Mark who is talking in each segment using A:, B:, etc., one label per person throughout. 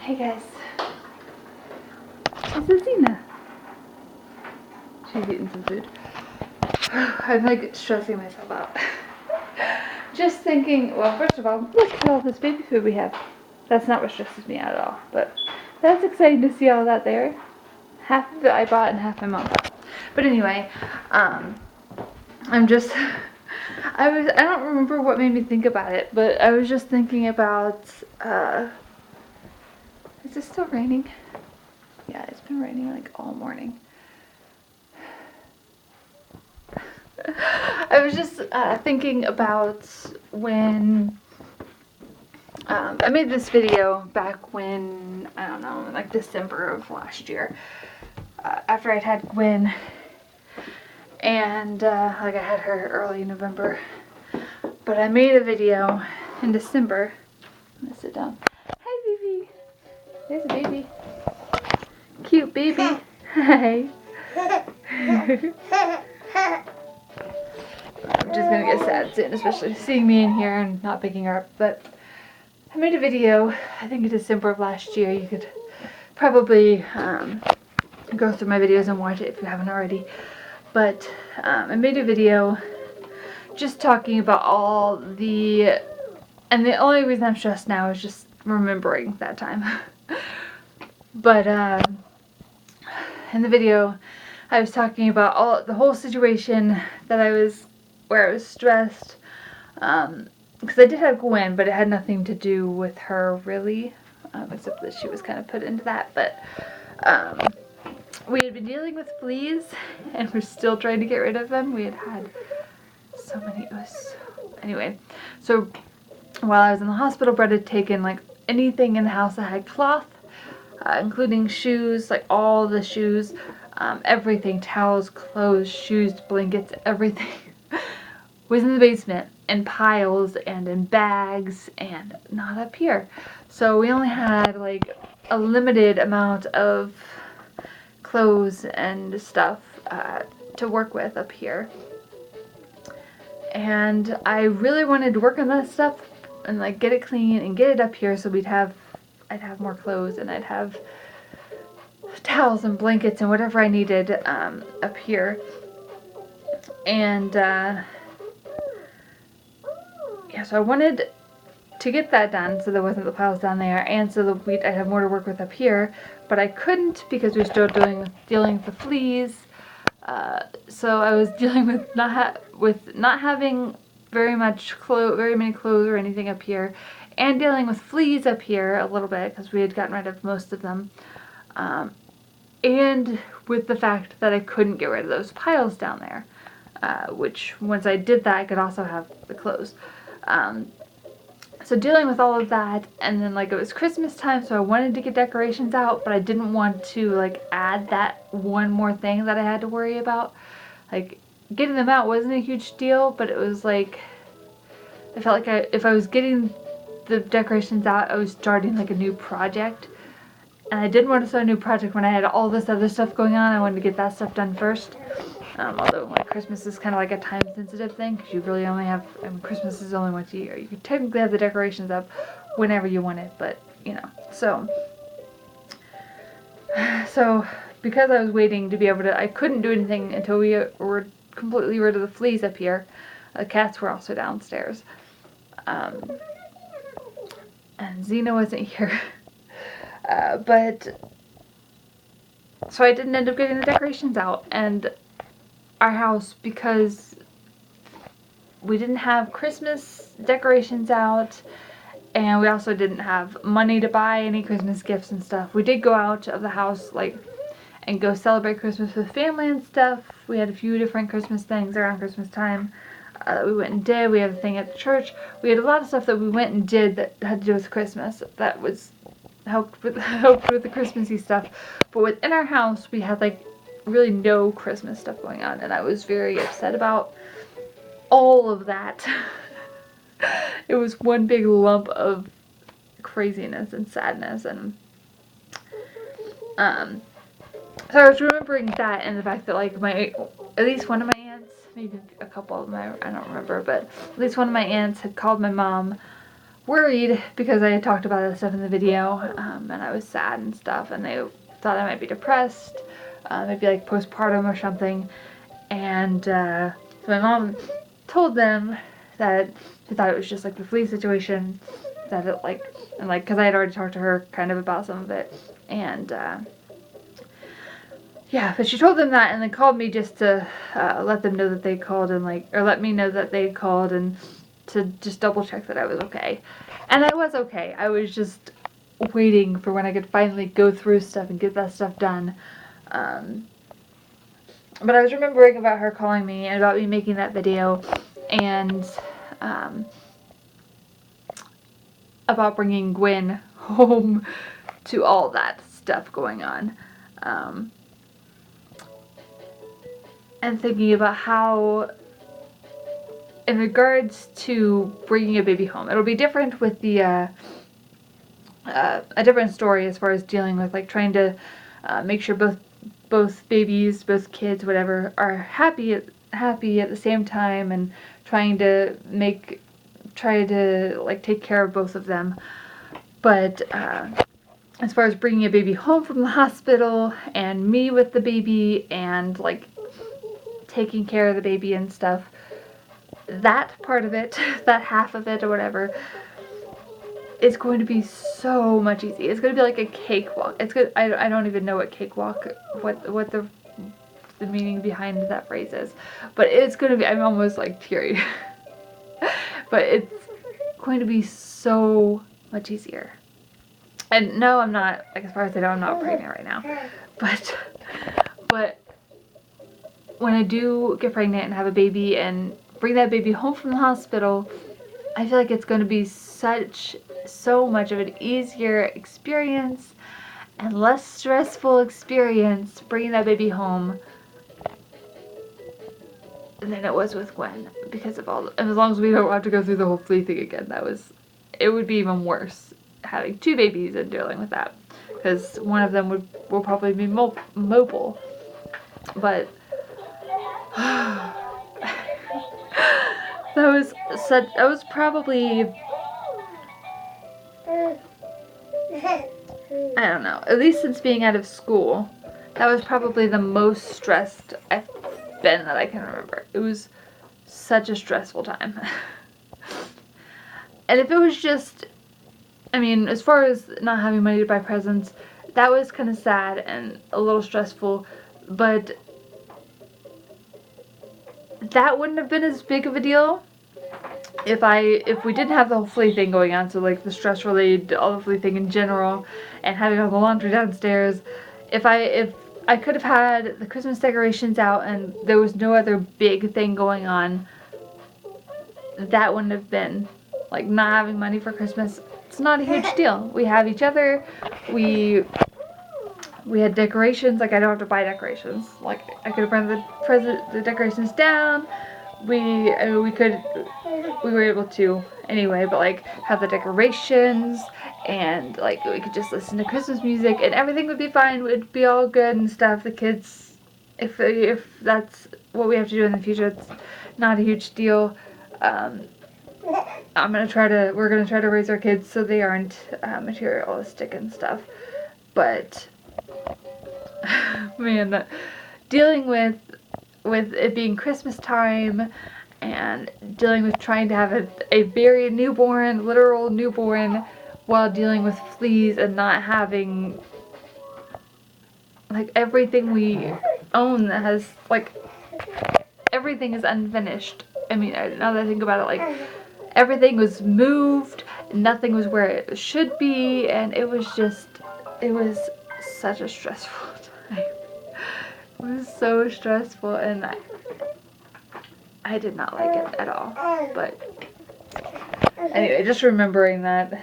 A: Hey guys, this is Zena. She's eating some food. I'm like stressing myself out. Just thinking, well, first of all, look at all this baby food we have. That's not what stresses me out at all, but that's exciting to see all that there. Half of it I bought and half my mom bought. But anyway, I'm just, I don't remember what made me think about it, but I was just thinking about, is it still raining? Yeah, it's been raining like all morning. I was just thinking about when I made this video back when, I don't know, like December of last year, after I'd had Gwen, and like I had her early November, but I made a video in December. I'm gonna sit down. Hi, baby. There's a baby. Cute baby. Hi. I'm just gonna get sad soon, especially seeing me in here and not picking her up. But I made a video, I think in December of last year. You could probably go through my videos and watch it if you haven't already. But I made a video just talking about all the, and the only reason I'm stressed now is just remembering that time. But in the video, I was talking about the whole situation that where I was stressed, because I did have Gwen, but it had nothing to do with her really, except that she was kind of put into that. But we had been dealing with fleas, and we're still trying to get rid of them. We had so many. Anyway, so while I was in the hospital, Brett had taken like anything in the house that had cloth, including shoes, like all the shoes, everything, towels, clothes, shoes, blankets, everything was in the basement in piles and in bags and not up here. So we only had like a limited amount of clothes and stuff to work with up here. And I really wanted to work on that stuff and like get it clean and get it up here so I'd have more clothes and I'd have towels and blankets and whatever I needed up here. And yeah, so I wanted to get that done so there wasn't the piles down there, and so that I'd have more to work with up here, but I couldn't because we were still dealing with the fleas. So I was dealing with not having very many clothes or anything up here, and dealing with fleas up here a little bit because we had gotten rid of most of them, and with the fact that I couldn't get rid of those piles down there, which once I did that I could also have the clothes. So dealing with all of that, and then like it was Christmas time, so I wanted to get decorations out, but I didn't want to like add that one more thing that I had to worry about. Like getting them out wasn't a huge deal, but it was like I felt like if I was getting the decorations out, I was starting like a new project, and I didn't want to start a new project when I had all this other stuff going on. I wanted to get that stuff done first. Although like Christmas is kind of like a time sensitive thing because you really only have, Christmas is only once a year. You could technically have the decorations up whenever you want it, but you know, so because I was waiting to be able to, I couldn't do anything until we were completely rid of the fleas up here. The cats were also downstairs, and Xena wasn't here. But so I didn't end up getting the decorations out, and our house, because we didn't have Christmas decorations out, and we also didn't have money to buy any Christmas gifts and stuff. We did go out of the house like and go celebrate Christmas with family and stuff. We had a few different Christmas things around Christmas time that we went and did. We had a thing at the church. We had a lot of stuff that we went and did that had to do with Christmas that was helped with the Christmassy stuff. But within our house we had like really no Christmas stuff going on, and I was very upset about all of that. It was one big lump of craziness and sadness, and so I was remembering that, and the fact that like at least one of my aunts, maybe a couple of my, I don't remember, but at least one of my aunts had called my mom worried because I had talked about that stuff in the video, and I was sad and stuff, and they thought I might be depressed, maybe like postpartum or something. And so my mom told them that she thought it was just like the flea situation, that it because I had already talked to her kind of about some of it, and yeah, but she told them that, and then called me just to let them know that they called, and or let me know that they called, and to just double check that I was okay. And I was okay. I was just waiting for when I could finally go through stuff and get that stuff done. But I was remembering about her calling me and about me making that video, and about bringing Gwen home to all that stuff going on. And thinking about how, in regards to bringing a baby home, it'll be different with the a different story as far as dealing with trying to make sure both babies, both kids, whatever, are happy at the same time, and try to take care of both of them. But as far as bringing a baby home from the hospital, and me with the baby, and taking care of the baby and stuff, that part of it, that half of it or whatever, is going to be so much easier. It's going to be like a cakewalk. It's good. I don't even know what cakewalk, what the meaning behind that phrase is, but it's going to be, I'm almost teary. But it's going to be so much easier. And no, I'm not, as far as I know, I'm not pregnant right now, but when I do get pregnant and have a baby and bring that baby home from the hospital, I feel like it's going to be so much of an easier experience and less stressful experience bringing that baby home than it was with Gwen, because of and as long as we don't have to go through the whole flea thing again, it would be even worse having two babies and dealing with that, because one of them will probably be mobile. But that was probably, I don't know, at least since being out of school, that was probably the most stressed I've been that I can remember. It was such a stressful time. And if it was just, as far as not having money to buy presents, that was kind of sad and a little stressful, but that wouldn't have been as big of a deal if we didn't have the whole flea thing going on. So the stress related, all the flea thing in general, and having all the laundry downstairs. If I could have had the Christmas decorations out and there was no other big thing going on, that wouldn't have been, not having money for Christmas. It's not a huge deal. We have each other. We had decorations. I don't have to buy decorations. I could have brought the decorations down. We were able to anyway, but have the decorations, and we could just listen to Christmas music, and everything would be fine. It would be all good and stuff. The kids, if what we have to do in the future, it's not a huge deal. We're gonna try to raise our kids so they aren't materialistic and stuff. But man, dealing with it being Christmas time, and dealing with trying to have a very literal newborn, while dealing with fleas and not having everything we own that has everything is unfinished. Now that I think about it, everything was moved, nothing was where it should be, and it was such a stressful time. It was so stressful, and I did not like it at all. But anyway, just remembering that,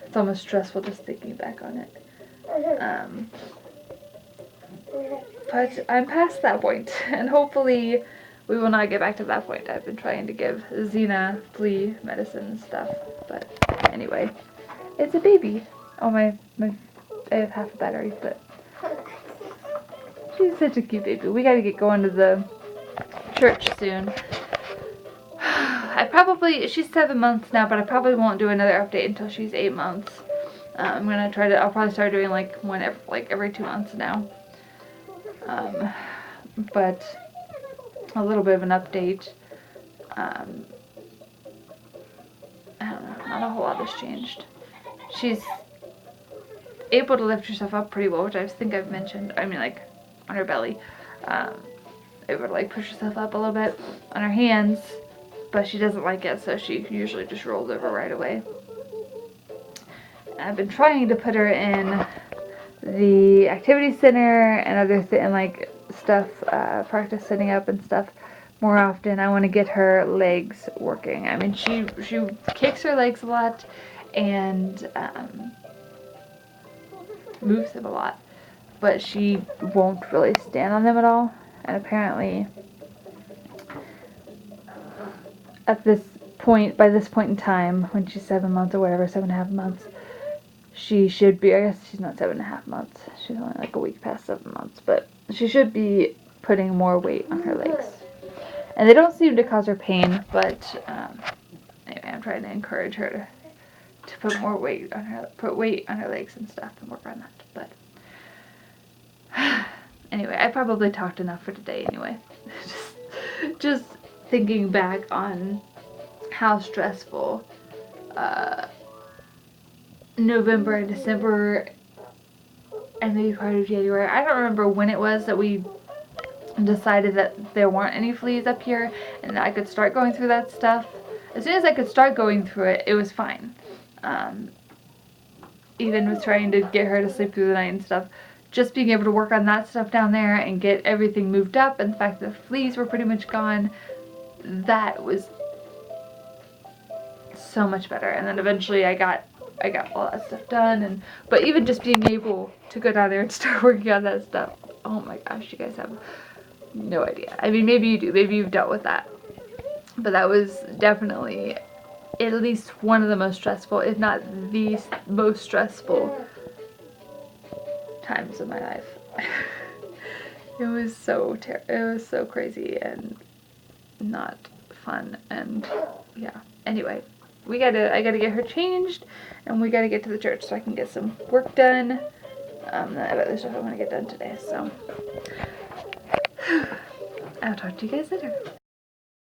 A: it's almost stressful just thinking back on it. But I'm past that point, and hopefully we will not get back to that point. I've been trying to give Xena flea medicine and stuff, but anyway, it's a baby. Oh, I have half a battery, but she's such a cute baby. We gotta get going to the church soon. she's 7 months now, but I probably won't do another update until she's 8 months. I'll probably start doing like one every 2 months now. But a little bit of an update. I don't know, not a whole lot has changed. She's able to lift herself up pretty well, which I think I've mentioned. I mean, like, on her belly. Able to, like, push herself up a little bit on her hands, but she doesn't like it, so she usually just rolls over right away. I've been trying to put her in the activity center and like stuff, practice sitting up and stuff more often. I want to get her legs working. I mean, she kicks her legs a lot and moves them a lot, but she won't really stand on them at all. And apparently, by this point in time, when she's 7 months or whatever, 7.5 months, she should be, I guess she's not 7.5 months, she's only like a week past 7 months, but she should be putting more weight on her legs. And they don't seem to cause her pain, but anyway, I'm trying to encourage her to put more weight on her, legs and stuff and work on that. But anyway, I probably talked enough for today anyway. just thinking back on how stressful November and December and maybe part of January. I don't remember when it was that we decided that there weren't any fleas up here and that I could start going through that stuff. As soon as I could start going through it, it was fine. Even with trying to get her to sleep through the night and stuff, just being able to work on that stuff down there and get everything moved up, and the fact that the fleas were pretty much gone, that was so much better. And then eventually I got all that stuff done, but even just being able to go down there and start working on that stuff, oh my gosh, you guys have no idea. I mean, maybe you do, maybe you've dealt with that, but that was definitely at least one of the most stressful, if not the most stressful times of my life. It was so crazy and not fun, and yeah. Anyway, I gotta get her changed, and we gotta get to the church so I can get some work done. I have other stuff I want to get done today, so I'll talk to you guys later.